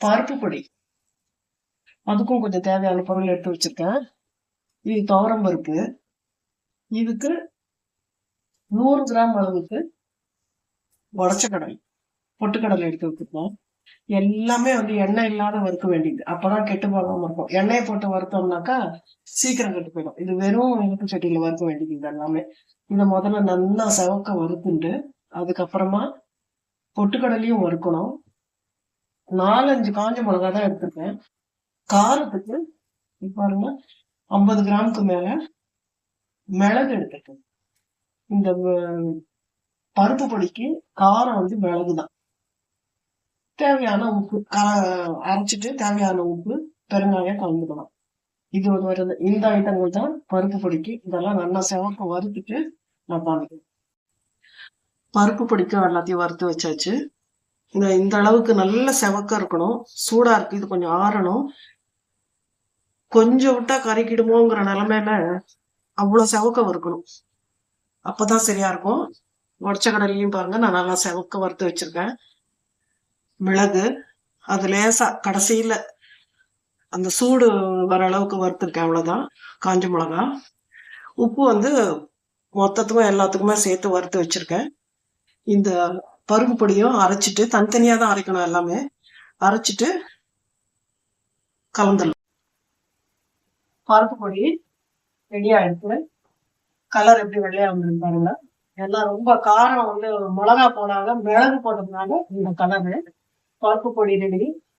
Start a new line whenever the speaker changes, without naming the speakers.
பருப்பு பொடி, அதுக்கும் கொஞ்சம் தேவையான பொருள் எடுத்து வச்சிருக்கேன். இது துவரம் பருப்பு. இதுக்கு 100 கிராம் அளவுக்கு உடச்ச கடலை, பொட்டுக்கடலை எடுத்து வச்சிருக்கேன். எல்லாமே எண்ணெய் இல்லாத வறுக்க வேண்டியது. அப்பதான் கெட்டு போகாம இருக்கும். எண்ணெயை போட்டு வறுத்தோம்னாக்கா சீக்கிரம் கெட்டு போயிடும். இது வெறும் இனிப்பு சட்டியில வறுக்க வேண்டியது. இது எல்லாமே இதை முதல்ல நல்லா செவக்க வறுத்துட்டு அதுக்கப்புறமா பொட்டுக்கடலையும் வறுக்கணும். 4-5 காஞ்ச மிளகா தான் எடுத்திருக்கேன். காரத்துக்கு பாருங்க 50 கிராமுக்கு மேல மிளகு எடுத்துருக்கேன். இந்த பருப்பு பொடிக்கு காரம் மிளகுதான். தேவையான உப்பு அரைச்சிட்டு தேவையான உப்பு, பெருங்காயம் கலந்துக்கலாம். இது வருது. இந்த ஐட்டங்கள் தான் பருப்பு பொடிக்கு. இதெல்லாம் நல்லா செவக்க வறுத்துட்டு நான் பாருக்கிறேன். பருப்பு பொடிக்கும் எல்லாத்தையும் வறுத்து வச்சாச்சு. இந்த அளவுக்கு நல்ல செவக்க இருக்கணும். சூடா இருக்கு. இது கொஞ்சம் ஆறணும். கொஞ்சம் விட்டா கறிக்கிடுமோங்கிற நிலைமையில அவ்வளவு செவக்க வறுக்கணும். அப்பதான் சரியா இருக்கும். உடச்ச கடலையும் பாருங்க நான் நல்லா செவக்க வறுத்து வச்சிருக்கேன். மிளகு அது லேசா கடைசியில அந்த சூடு வர அளவுக்கு வறுத்துருக்கேன். அவ்வளவுதான். காஞ்ச மிளகா, உப்பு மொத்தத்துக்கும் எல்லாத்துக்குமே சேர்த்து வறுத்து வச்சிருக்கேன். இந்த பருப்பு பொடியும் அரைச்சிட்டு தனித்தனியா தான் அரைக்கணும். எல்லாமே அரைச்சிட்டு கலந்துடலாம். பருப்பு பொடி ரெடி ஆயிடுச்சு. கலர் எப்படி வெள்ளையா வந்து பாருங்க. எல்லாம் ரொம்ப காரம் மிளகா போடாத மிளகு போட்டதுனால இந்த கலரு. பருப்பு பொடி ரெடி.